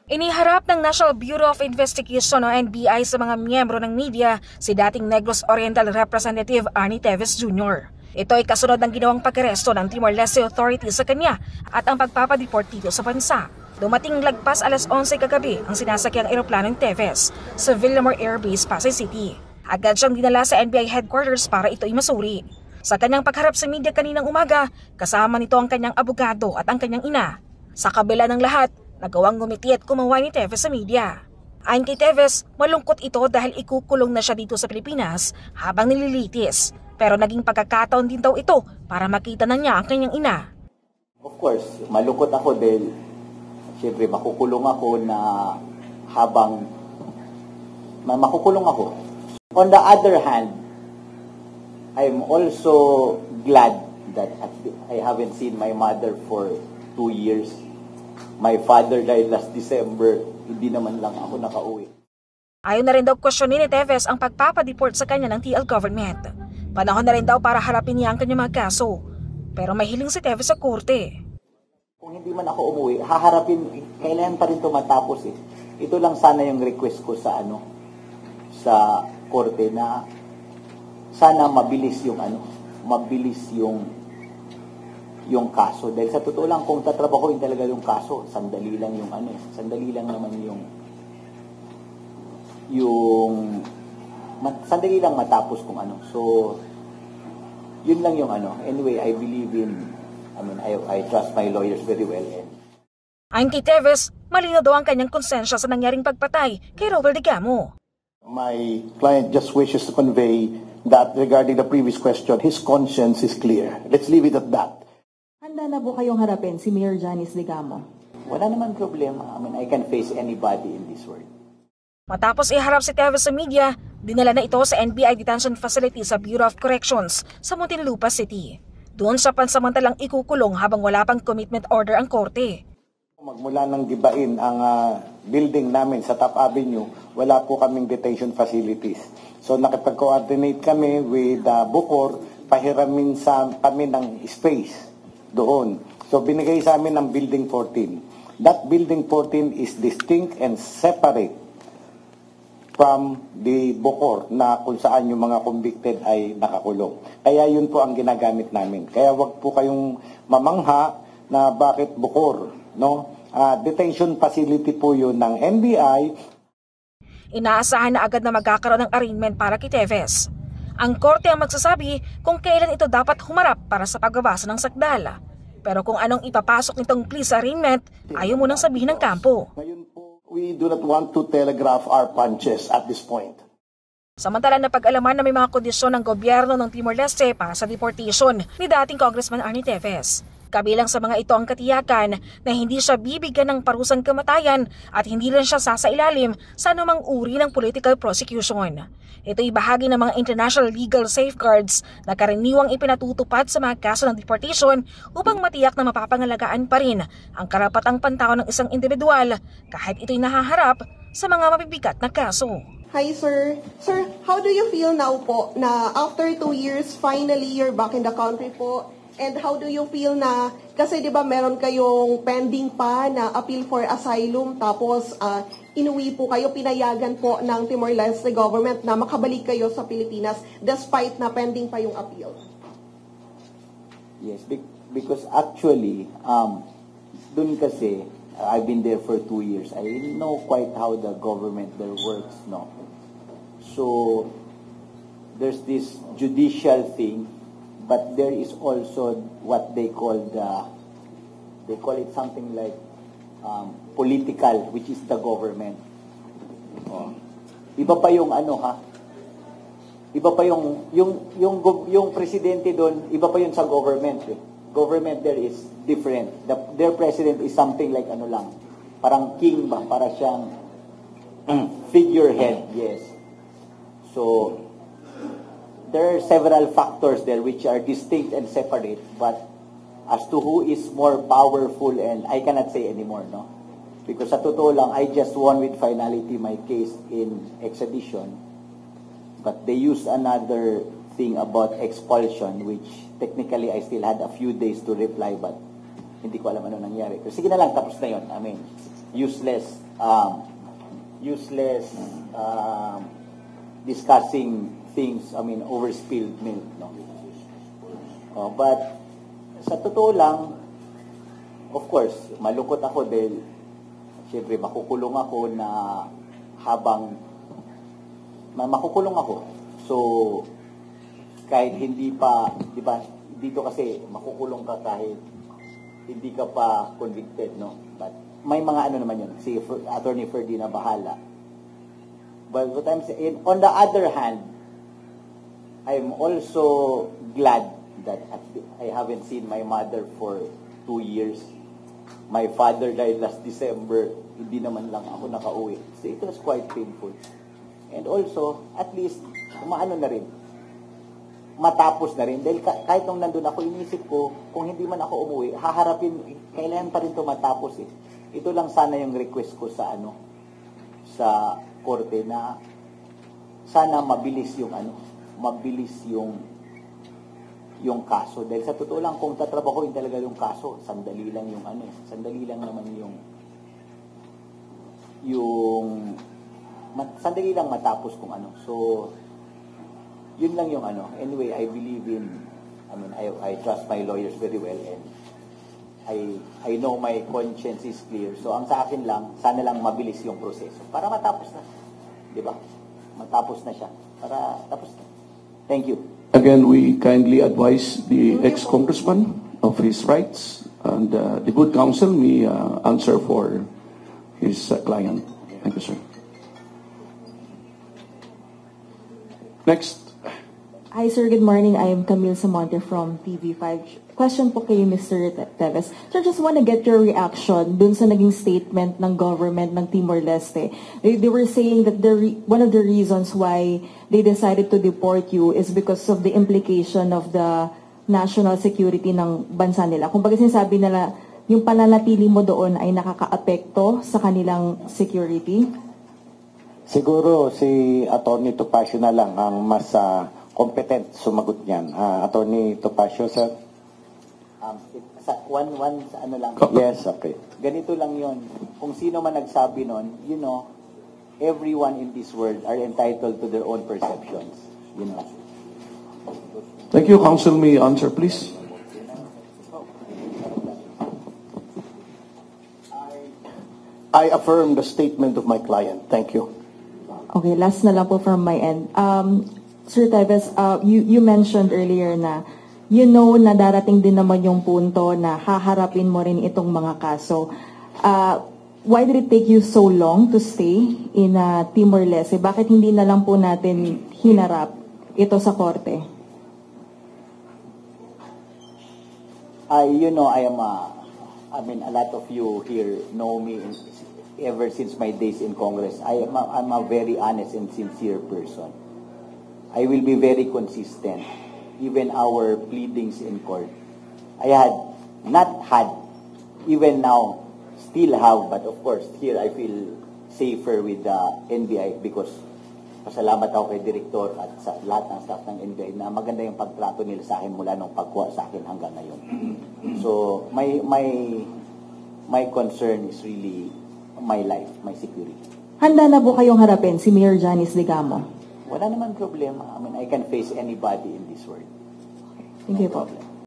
Iniharap ng National Bureau of Investigation o NBI sa mga miyembro ng media si dating Negros Oriental Representative Arnie Teves Jr. Ito ay kasunod ng ginawang pag-aresto ng Timor-Leste Authorities sa kanya at ang pagpapadeport dito sa bansa. Dumating lagpas alas 11 kagabi ang sinasakyang eroplano ng Teves sa Villamor Air Base, Pasay City. Agad siyang dinala sa NBI headquarters para ito'y masuri. Sa kanyang pagharap sa media kaninang umaga, kasama nito ang kanyang abogado at ang kanyang ina. Sa kabila ng lahat, nagawang ngumiti at kumaway ni Teves sa media. Ayon kay Teves, malungkot ito dahil ikukulong na siya dito sa Pilipinas habang nililitis. Pero naging pagkakataon din daw ito para makita na niya ang kanyang ina. Of course, malungkot ako dahil siyempre makukulong ako na habang makukulong ako. On the other hand, I'm also glad that I haven't seen my mother for 2 years. My father died last December, hindi naman lang ako nakauwi. Ayaw na rin daw questionin ni Teves ang pagpapadeport sa kanya ng TL government. Panahon na rin daw para harapin niya ang kanyang mga kaso. Pero may hiling si Teves sa korte. Kung hindi man ako umuwi, haharapin, kailangan pa rin ito matapos eh. Ito lang sana yung request ko sa sa korte na sana mabilis yung kaso. Dahil sa totoo lang, kung tatrabahoin talaga yung kaso, sandali lang sandali lang matapos kung ano. So, yun lang yung Anyway, I trust my lawyers very well. Ayon kay Teves, malinaw daw ang kanyang konsensya sa nangyaring pagpatay kay Robert Digamo. My client just wishes to convey that regarding the previous question, his conscience is clear. Let's leave it at that. Handa na po kayong harapin si Mayor Janice Digamo? Wala naman problema. I can face anybody in this world. Matapos iharap si Teves sa media, dinala na ito sa NBI Detention Facility sa Bureau of Corrections sa Muntinlupa City. Doon sa pansamantalang ikukulong habang wala pang commitment order ang korte. Magmula nang gibain ang building namin sa Top Avenue, wala po kaming detention facilities. So nakipag-coordinate kami with Bucor, pahiramin kami ng space doon. So binigay sa amin ng Building 14. That Building 14 is distinct and separate from the Bucor na kung saan yung mga convicted ay nakakulong. Kaya yun po ang ginagamit namin. Kaya wag po kayong mamangha na bakit Bucor, no? Detention facility po yun ng NBI. Inaasahan na agad na magkakaroon ng arraignment para kay Teves. Ang korte ang magsasabi kung kailan ito dapat humarap para sa pagbabasa ng sakdal. Pero kung anong ipapasok nitong plea sa arraignment, ayaw munang sabihin ng kampo. Ngayon po, we do not want to telegraph our punches at this point. Samantala na pag-alaman na may mga kondisyon ng gobyerno ng Timor-Leste para sa deportation ni dating Congressman Arnie Teves. Kabilang sa mga ito ang katiyakan na hindi siya bibigyan ng parusang kamatayan at hindi rin siya sasailalim sa anumang uri ng political prosecution. Ito'y bahagi ng mga international legal safeguards na karaniwang ipinatutupad sa mga kaso ng deportation upang matiyak na mapapangalagaan pa rin ang karapatang pantao ng isang individual kahit ito'y nahaharap sa mga mabibigat na kaso. Hi, sir. Sir, how do you feel now po na after 2 years, finally you're back in the country po? And how do you feel na, kasi di ba meron kayong pending pa na appeal for asylum, tapos inuwi po kayo, pinayagan po ng Timor-Leste government na makabalik kayo sa Pilipinas despite na pending pa yung appeal? Yes, because actually, dun kasi, I've been there for 2 years. I know quite how the government there works, no? So, there's this judicial thing, but there is also what they call it something like political, which is the government. Iba pa yung iba pa yung presidente doon, iba pa yun sa government. Government there is different. Their president is something like parang king ba, para siyang figurehead, yes. So, there are several factors there which are distinct and separate, but as to who is more powerful, and I cannot say anymore, no? Because sa totoo lang, I just won with finality my case in extradition, but they used another thing about expulsion, which technically I still had a few days to reply, but hindi ko alam ano nangyari. Pero sige na lang, tapos na yun. useless discussing things, over spilled milk, no? But sa totoo lang, of course, malungkot ako dahil siyempre makukulong ako na makukulong ako. So, kahit hindi pa, di ba, dito kasi makukulong ka kahit hindi ka pa convicted, no? But may mga naman yun. Si Attorney Ferdy na bahala. But what I'm saying, on the other hand, I'm also glad that I haven't seen my mother for 2 years. My father died last December. Hindi naman lang ako nakauwi. So it was quite painful. And also, at least, na rin. Matapos na rin. Dahil kahit nung nandun ako, inisip ko, kung hindi man ako umuwi, haharapin, kailangan pa rin ito matapos eh. Ito lang sana yung request ko sa sa korte na sana mabilis yung kaso. Dahil sa totoo lang, kung tatrabahoin talaga yung kaso, sandali lang naman sandali lang matapos kung ano. So, yun lang yung Anyway, I believe I trust my lawyers very well and I know my conscience is clear. So, ang sa akin lang, sana lang mabilis yung proseso para matapos na. Di ba? Matapos na siya. Para tapos na. Thank you. Again, we kindly advise the ex-congressman of his rights, and the good counsel may answer for his client. Thank you, sir. Next. Hi, sir. Good morning. I am Camille Samonte from TV5. Question po kay Mr. Teves. Sir, just want to get your reaction dun sa naging statement ng government ng Timor-Leste. They were saying that one of the reasons why they decided to deport you is because of the implication of the national security ng bansa nila. Kung baga sinasabi nila, yung pananatili mo doon ay nakaka-apekto sa kanilang security? Siguro si Attorney Topacio na lang ang mas competent sumagot niyan. Attorney Topacio, sir? Yes, okay. Ganito lang yon. Kung sino man nagsabi nun, everyone in this world are entitled to their own perceptions. Thank you, counsel. May answer, please. I affirm the statement of my client. Thank you. Okay, last na lang po from my end. Sir Teves, you mentioned earlier na na darating din naman yung punto na haharapin mo rin itong mga kaso. Why did it take you so long to stay in Timor-Leste? Bakit hindi na lang po natin hinarap ito sa korte? A lot of you here know me ever since my days in Congress. I'm a very honest and sincere person. I will be very consistent. Even our pleadings in court, I had not had, even now, still have, but of course, here I feel safer with the NBI because pasalamat ako kay Director at sa lahat ng staff ng NBI na maganda yung pagtrato nila sa akin mula nung pagkuha sa akin hanggang ngayon. So, my concern is really my life, my security. Handa na po kayong harapin si Mayor Janice Digamo? Wala naman problema. I can face anybody in this world. Thank you po.